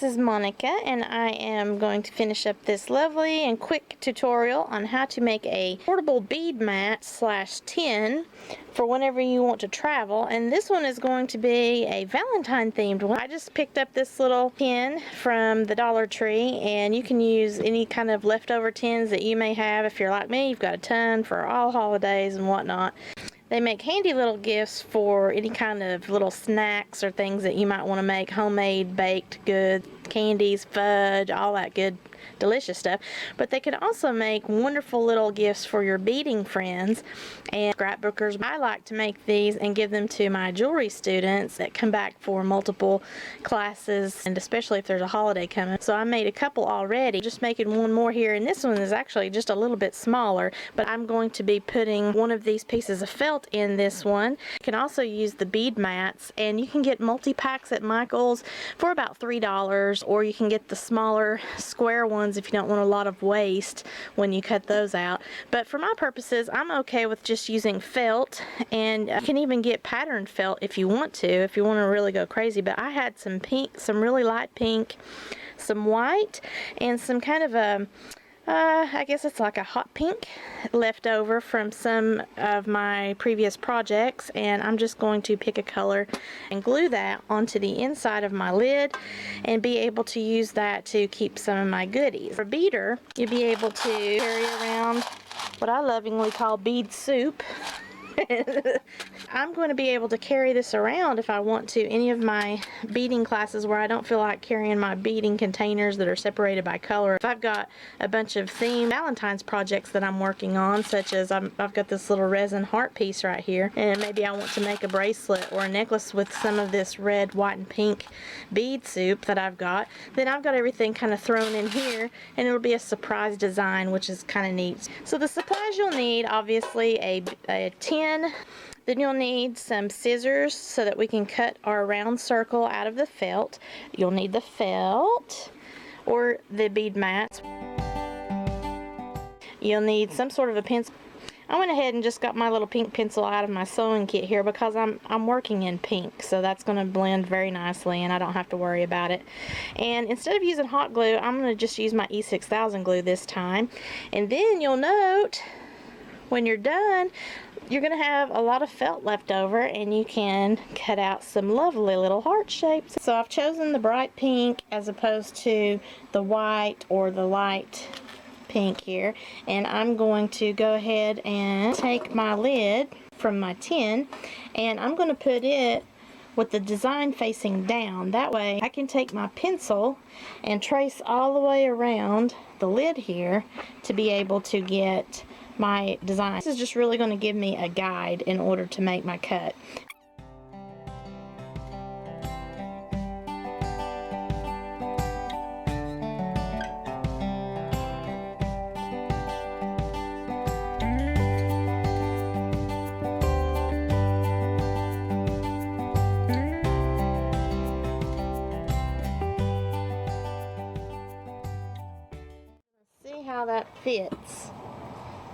This is Monica, and I am going to finish up this lovely and quick tutorial on how to make a portable bead mat / tin for whenever you want to travel. And this one is going to be a Valentine themed one. I just picked up this little tin from the Dollar Tree, and you can use any kind of leftover tins that you may have. If you're like me, you've got a ton for all holidays and whatnot. They make handy little gifts for any kind of little snacks or things that you might want to make, homemade baked goods, candies, fudge, all that good delicious stuff. But they can also make wonderful little gifts for your beading friends and scrapbookers. I like to make these and give them to my jewelry students that come back for multiple classes, and especially if there's a holiday coming. So I made a couple already, just making one more here, and this one is actually just a little bit smaller, but I'm going to be putting one of these pieces of felt in this one. You can also use the bead mats, and you can get multi-packs at Michael's for about $3, or you can get the smaller square ones if you don't want a lot of waste when you cut those out. But for my purposes, I'm okay with just using felt, and you can even get patterned felt if you want to really go crazy. But I had some pink, some really light pink, some white, and some kind of a I guess it's like a hot pink left over from some of my previous projects, and I'm just going to pick a color and glue that onto the inside of my lid and be able to use that to keep some of my goodies. For a beader, you'll be able to carry around what I lovingly call bead soup. I'm going to be able to carry this around if I want to any of my beading classes where I don't feel like carrying my beading containers that are separated by color. If I've got a bunch of themed Valentine's projects that I'm working on, such as I've got this little resin heart piece right here, and maybe I want to make a bracelet or a necklace with some of this red, white, and pink bead soup that I've got, then I've got everything kind of thrown in here, and it'll be a surprise design, which is kind of neat. So the supplies you'll need, obviously a tin. Then you'll need some scissors so that we can cut our round circle out of the felt. You'll need the felt or the bead mats. You'll need some sort of a pencil. I went ahead and just got my little pink pencil out of my sewing kit here because I'm working in pink, so that's going to blend very nicely and I don't have to worry about it. And instead of using hot glue, I'm going to just use my E6000 glue this time. And then you'll note when you're done, you're going to have a lot of felt left over, and you can cut out some lovely little heart shapes. So I've chosen the bright pink as opposed to the white or the light pink here, and I'm going to go ahead and take my lid from my tin, and I'm going to put it with the design facing down. That way I can take my pencil and trace all the way around the lid here to be able to get my design. This is just really going to give me a guide in order to make my cut. See how that fits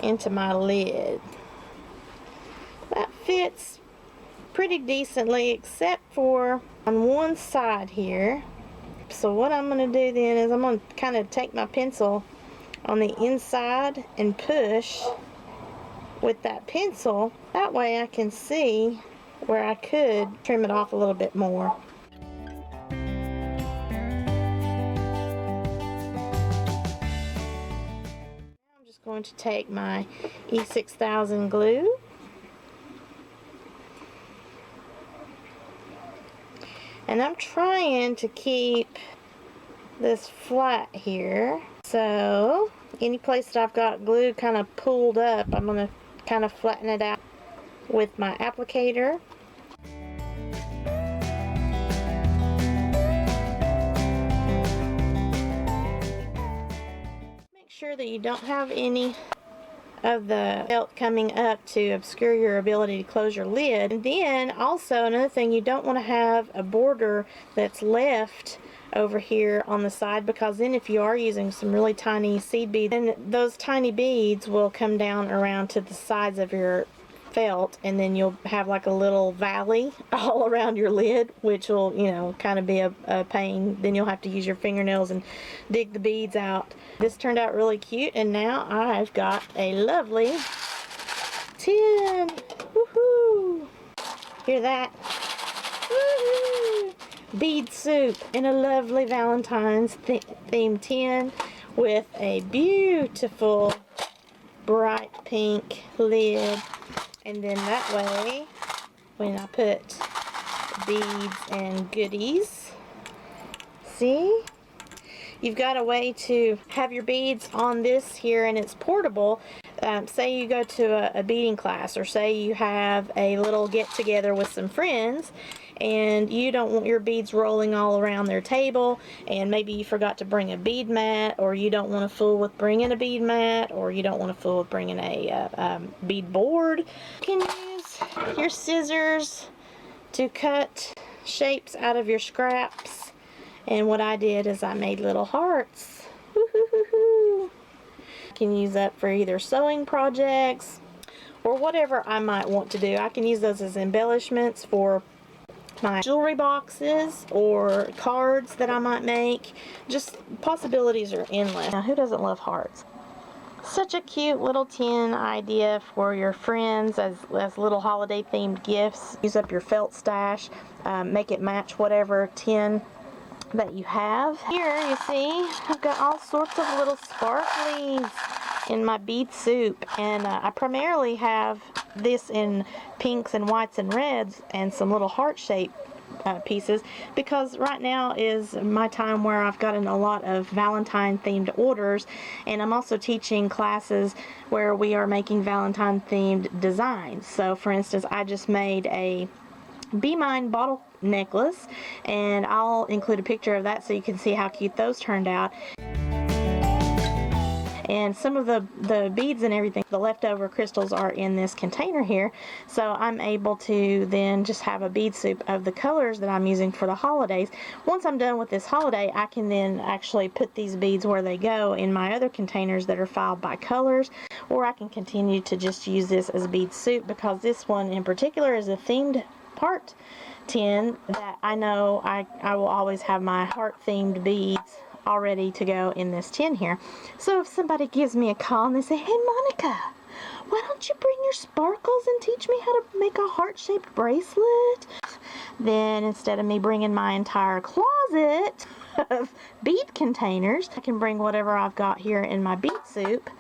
into my lid. That fits pretty decently, except for on one side here. So what I'm going to do then is I'm going to kind of take my pencil on the inside and push with that pencil. That way I can see where I could trim it off a little bit more. Going to take my E6000 glue and I'm trying to keep this flat here, so any place that I've got glue kind of pulled up, I'm going to kind of flatten it out with my applicator. Sure that you don't have any of the felt coming up to obscure your ability to close your lid. And then also another thing, you don't want to have a border that's left over here on the side, because then if you are using some really tiny seed beads, then those tiny beads will come down around to the sides of your felt, and then you'll have like a little valley all around your lid, which will, you know, kind of be a pain. Then you'll have to use your fingernails and dig the beads out. This turned out really cute, and now I've got a lovely tin. Woohoo! Hear that? Woohoo! Bead soup in a lovely Valentine's themed tin with a beautiful bright pink lid. And then that way, when I put beads and goodies, see? You've got a way to have your beads on this here, and it's portable. Say you go to a beading class, or say you have a little get-together with some friends, and you don't want your beads rolling all around their table, and maybe you forgot to bring a bead mat, or you don't want to fool with bringing a bead mat, or you don't want to fool with bringing a bead board. You can use your scissors to cut shapes out of your scraps. And what I did is I made little hearts. Woo-hoo-hoo-hoo. Can use that for either sewing projects or whatever I might want to do. I can use those as embellishments for my jewelry boxes or cards that I might make. Just possibilities are endless. Now, who doesn't love hearts? Such a cute little tin idea for your friends as little holiday themed gifts. Use up your felt stash, make it match whatever tin that you have. Here you see I've got all sorts of little sparklies in my bead soup, and I primarily have this in pinks and whites and reds and some little heart-shaped pieces, because right now is my time where I've gotten a lot of Valentine themed orders, and I'm also teaching classes where we are making Valentine themed designs. So for instance, I just made a Be Mine bottle necklace, and I'll include a picture of that so you can see how cute those turned out. And some of the beads and everything, the leftover crystals, are in this container here, so I'm able to then just have a bead soup of the colors that I'm using for the holidays. Once I'm done with this holiday, I can then actually put these beads where they go in my other containers that are filed by colors, or I can continue to just use this as bead soup, because this one in particular is a themed heart tin that I know I will always have my heart themed beads all ready to go in this tin here. So if somebody gives me a call and they say, "Hey Monica, why don't you bring your sparkles and teach me how to make a heart-shaped bracelet?" Then instead of me bringing my entire closet of bead containers, I can bring whatever I've got here in my bead soup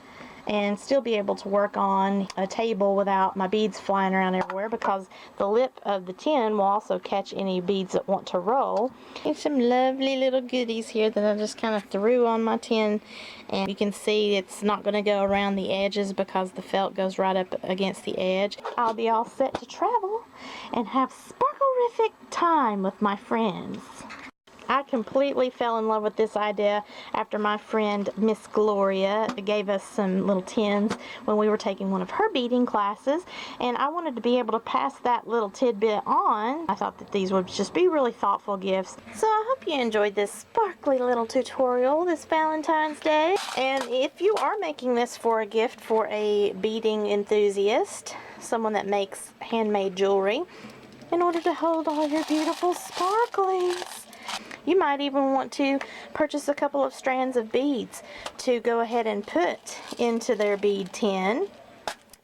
and still be able to work on a table without my beads flying around everywhere, because the lip of the tin will also catch any beads that want to roll. And some lovely little goodies here that I just kind of threw on my tin, and you can see it's not going to go around the edges because the felt goes right up against the edge. I'll be all set to travel and have sparkle-rific time with my friends. I completely fell in love with this idea after my friend Miss Gloria gave us some little tins when we were taking one of her beading classes, and I wanted to be able to pass that little tidbit on. I thought that these would just be really thoughtful gifts. So I hope you enjoyed this sparkly little tutorial this Valentine's Day. And if you are making this for a gift for a beading enthusiast, someone that makes handmade jewelry, in order to hold all your beautiful sparklies, you might even want to purchase a couple of strands of beads to go ahead and put into their bead tin,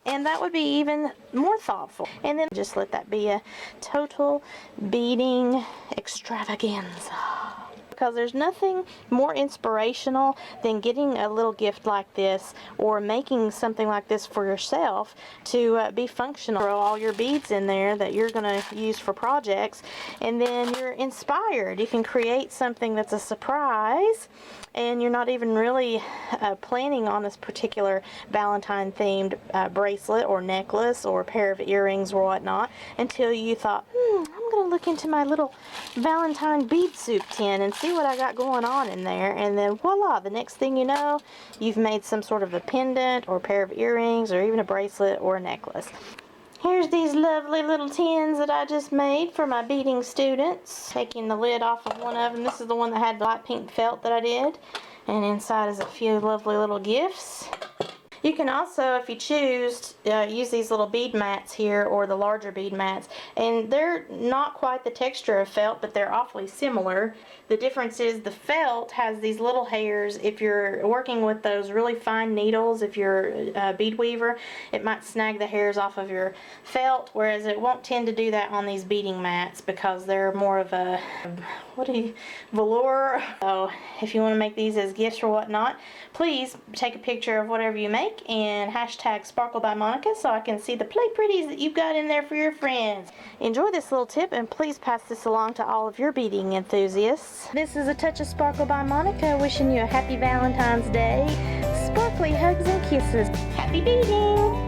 and that would be even more thoughtful. And then just let that be a total beading extravaganza, because there's nothing more inspirational than getting a little gift like this, or making something like this for yourself to be functional. Throw all your beads in there that you're going to use for projects, and then you're inspired. You can create something that's a surprise, and you're not even really planning on this particular Valentine themed bracelet or necklace or pair of earrings or whatnot, until you thought, I'm going to look into my little Valentine bead soup tin and see what I got going on in there. And then voila, the next thing you know, you've made some sort of a pendant or a pair of earrings or even a bracelet or a necklace. Here's these lovely little tins that I just made for my beading students. Taking the lid off of one of them. This is the one that had light pink felt that I did. And inside is a few lovely little gifts. You can also, if you choose, use these little bead mats here or the larger bead mats, and they're not quite the texture of felt, but they're awfully similar. The difference is the felt has these little hairs. If you're working with those really fine needles, if you're a bead weaver, it might snag the hairs off of your felt, whereas it won't tend to do that on these beading mats because they're more of a, velour. So if you want to make these as gifts or whatnot, please take a picture of whatever you make and hashtag Sparkle by Monica so I can see the play pretties that you've got in there for your friends. Enjoy this little tip and please pass this along to all of your beading enthusiasts. This is a touch of Sparkle by Monica wishing you a happy Valentine's Day. Sparkly hugs and kisses. Happy beading!